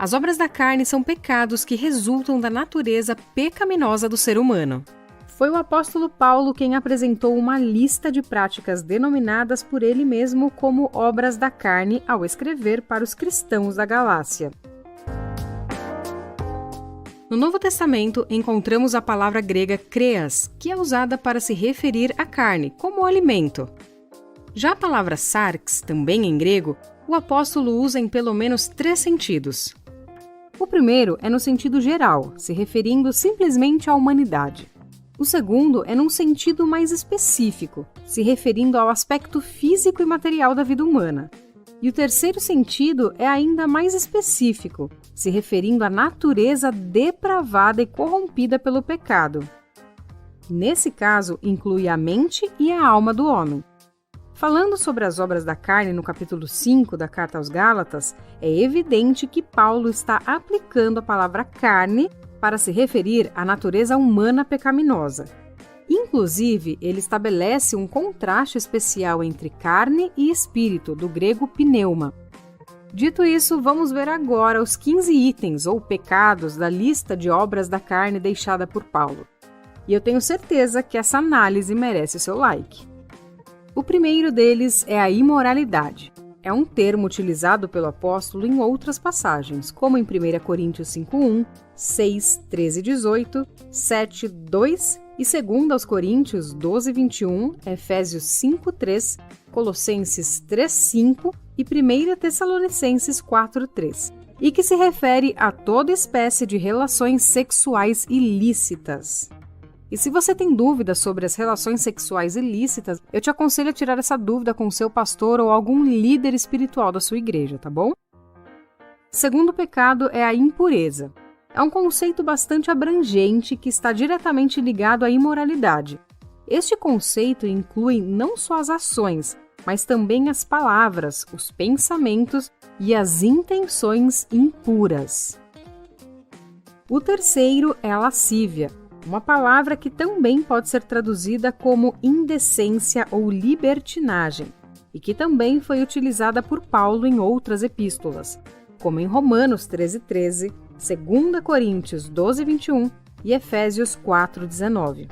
As obras da carne são pecados que resultam da natureza pecaminosa do ser humano. Foi o apóstolo Paulo quem apresentou uma lista de práticas denominadas por ele mesmo como obras da carne ao escrever para os cristãos da Galácia. No Novo Testamento, encontramos a palavra grega kreas, que é usada para se referir à carne, como alimento. Já a palavra sarx, também em grego, o apóstolo usa em pelo menos 3 sentidos. O primeiro é no sentido geral, se referindo simplesmente à humanidade. O segundo é num sentido mais específico, se referindo ao aspecto físico e material da vida humana. E o terceiro sentido é ainda mais específico, se referindo à natureza depravada e corrompida pelo pecado. Nesse caso, inclui a mente e a alma do homem. Falando sobre as obras da carne no capítulo 5 da Carta aos Gálatas, é evidente que Paulo está aplicando a palavra carne para se referir à natureza humana pecaminosa. Inclusive, ele estabelece um contraste especial entre carne e espírito, do grego pneuma. Dito isso, vamos ver agora os 15 itens ou pecados da lista de obras da carne deixada por Paulo. E eu tenho certeza que essa análise merece o seu like. O primeiro deles é a imoralidade. É um termo utilizado pelo apóstolo em outras passagens, como em 1 Coríntios 5:1, 6, 13, 18, 7, 2 e 2 Coríntios 12, 21, Efésios 5, 3, Colossenses 3, 5 e 1 Tessalonicenses 4, 3, e que se refere a toda espécie de relações sexuais ilícitas. E se você tem dúvidas sobre as relações sexuais ilícitas, eu te aconselho a tirar essa dúvida com seu pastor ou algum líder espiritual da sua igreja, tá bom? Segundo pecado é a impureza. É um conceito bastante abrangente que está diretamente ligado à imoralidade. Este conceito inclui não só as ações, mas também as palavras, os pensamentos e as intenções impuras. O terceiro é a lascívia. Uma palavra que também pode ser traduzida como indecência ou libertinagem, e que também foi utilizada por Paulo em outras epístolas, como em Romanos 13:13, 2 Coríntios 12:21 e Efésios 4:19.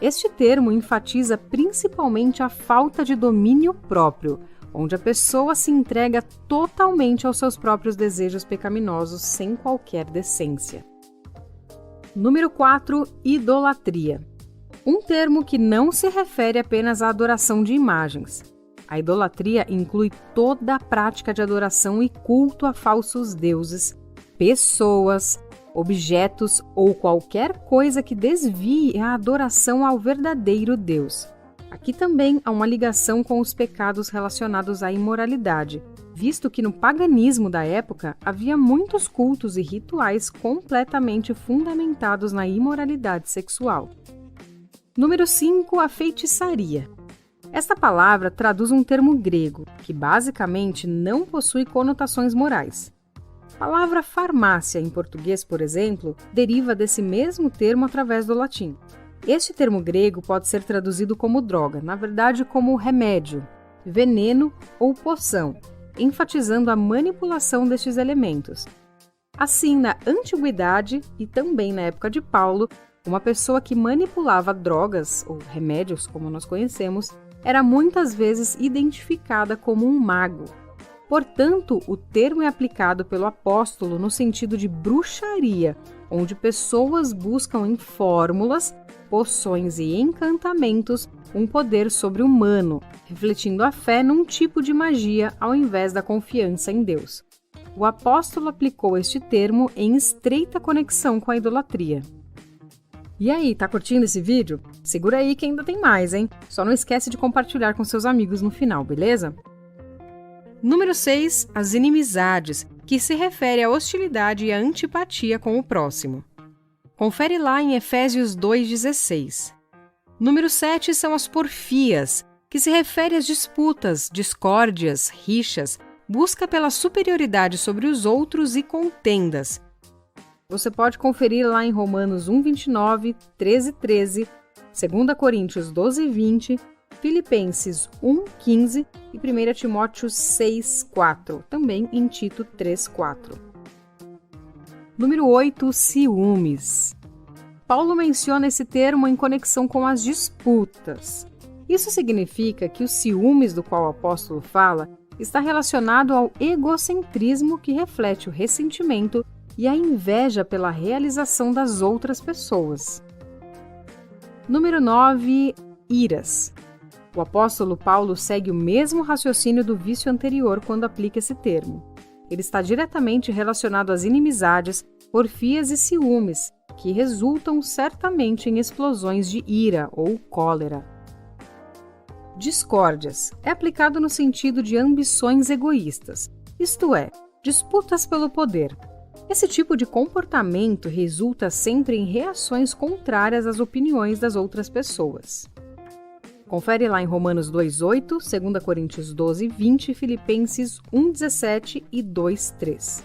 Este termo enfatiza principalmente a falta de domínio próprio, onde a pessoa se entrega totalmente aos seus próprios desejos pecaminosos sem qualquer decência. Número 4, idolatria. Um termo que não se refere apenas à adoração de imagens. A idolatria inclui toda a prática de adoração e culto a falsos deuses, pessoas, objetos ou qualquer coisa que desvie a adoração ao verdadeiro Deus. Aqui também há uma ligação com os pecados relacionados à imoralidade, visto que no paganismo da época havia muitos cultos e rituais completamente fundamentados na imoralidade sexual. Número 5, a feitiçaria. Esta palavra traduz um termo grego, que basicamente não possui conotações morais. A palavra farmácia, em português, por exemplo, deriva desse mesmo termo através do latim. Este termo grego pode ser traduzido como droga, na verdade como remédio, veneno ou poção, enfatizando a manipulação destes elementos. Assim, na antiguidade e também na época de Paulo, uma pessoa que manipulava drogas ou remédios, como nós conhecemos, era muitas vezes identificada como um mago. Portanto, o termo é aplicado pelo apóstolo no sentido de bruxaria, onde pessoas buscam em fórmulas, poções e encantamentos um poder sobre-humano, refletindo a fé num tipo de magia ao invés da confiança em Deus. O apóstolo aplicou este termo em estreita conexão com a idolatria. E aí, tá curtindo esse vídeo? Segura aí que ainda tem mais, hein? Só não esquece de compartilhar com seus amigos no final, beleza? Número 6, as inimizades, que se refere à hostilidade e à antipatia com o próximo. Confere lá em Efésios 2,16. Número 7 são as porfias, que se refere às disputas, discórdias, rixas, busca pela superioridade sobre os outros e contendas. Você pode conferir lá em Romanos 1,29, 13,13, 2 Coríntios 12,20, Filipenses 1:15 e 1 Timóteo 6:4, também em Tito 3:4. Número 8, ciúmes. Paulo menciona esse termo em conexão com as disputas. Isso significa que o ciúmes do qual o apóstolo fala está relacionado ao egocentrismo que reflete o ressentimento e a inveja pela realização das outras pessoas. Número 9, iras. O apóstolo Paulo segue o mesmo raciocínio do vício anterior quando aplica esse termo. Ele está diretamente relacionado às inimizades, porfias e ciúmes, que resultam certamente em explosões de ira ou cólera. Discórdias é aplicado no sentido de ambições egoístas, isto é, disputas pelo poder. Esse tipo de comportamento resulta sempre em reações contrárias às opiniões das outras pessoas. Confere lá em Romanos 2:8, 2 Coríntios 12:20, Filipenses 1:17 e 2:3.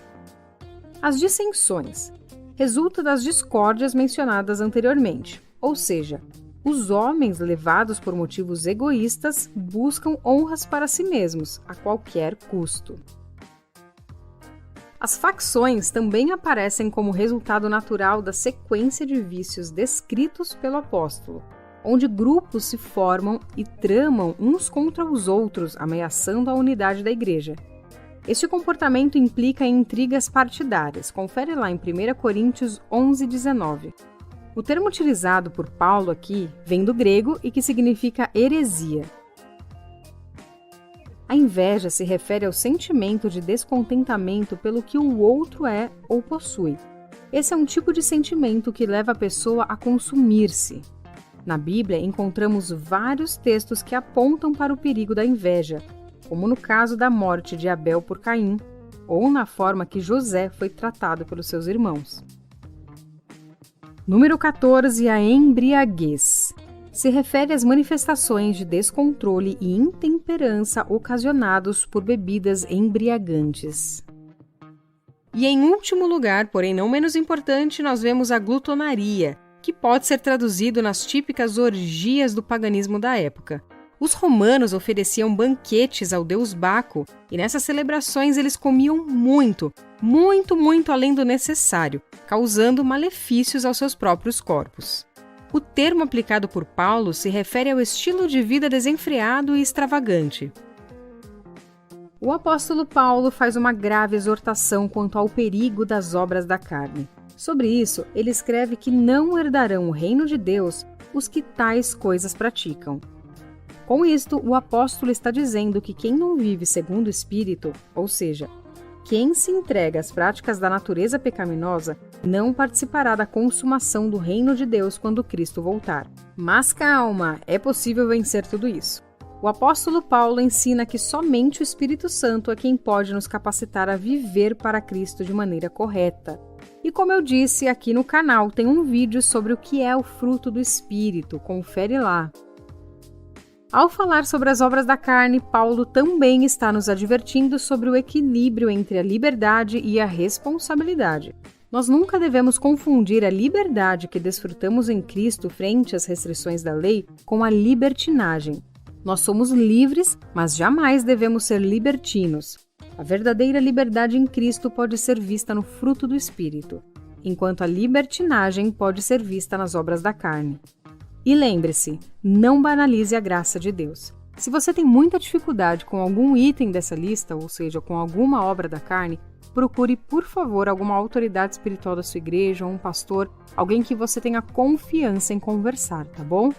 As dissensões resultam das discórdias mencionadas anteriormente, ou seja, os homens levados por motivos egoístas buscam honras para si mesmos, a qualquer custo. As facções também aparecem como resultado natural da sequência de vícios descritos pelo apóstolo, onde grupos se formam e tramam uns contra os outros, ameaçando a unidade da igreja. Este comportamento implica em intrigas partidárias. Confere lá em 1 Coríntios 11:19. O termo utilizado por Paulo aqui vem do grego e que significa heresia. A inveja se refere ao sentimento de descontentamento pelo que o outro é ou possui. Esse é um tipo de sentimento que leva a pessoa a consumir-se. Na Bíblia, encontramos vários textos que apontam para o perigo da inveja, como no caso da morte de Abel por Caim, ou na forma que José foi tratado pelos seus irmãos. Número 14, a embriaguez. Se refere às manifestações de descontrole e intemperança ocasionados por bebidas embriagantes. E em último lugar, porém não menos importante, nós vemos a glutonaria, que pode ser traduzido nas típicas orgias do paganismo da época. Os romanos ofereciam banquetes ao deus Baco, e nessas celebrações eles comiam muito além do necessário, causando malefícios aos seus próprios corpos. O termo aplicado por Paulo se refere ao estilo de vida desenfreado e extravagante. O apóstolo Paulo faz uma grave exortação quanto ao perigo das obras da carne. Sobre isso, ele escreve que não herdarão o reino de Deus os que tais coisas praticam. Com isto, o apóstolo está dizendo que quem não vive segundo o Espírito, ou seja, quem se entrega às práticas da natureza pecaminosa, não participará da consumação do reino de Deus quando Cristo voltar. Mas calma, é possível vencer tudo isso. O apóstolo Paulo ensina que somente o Espírito Santo é quem pode nos capacitar a viver para Cristo de maneira correta. E como eu disse, aqui no canal tem um vídeo sobre o que é o fruto do Espírito, confere lá. Ao falar sobre as obras da carne, Paulo também está nos advertindo sobre o equilíbrio entre a liberdade e a responsabilidade. Nós nunca devemos confundir a liberdade que desfrutamos em Cristo frente às restrições da lei com a libertinagem. Nós somos livres, mas jamais devemos ser libertinos. A verdadeira liberdade em Cristo pode ser vista no fruto do Espírito, enquanto a libertinagem pode ser vista nas obras da carne. E lembre-se, não banalize a graça de Deus. Se você tem muita dificuldade com algum item dessa lista, ou seja, com alguma obra da carne, procure, por favor, alguma autoridade espiritual da sua igreja, ou um pastor, alguém que você tenha confiança em conversar, tá bom?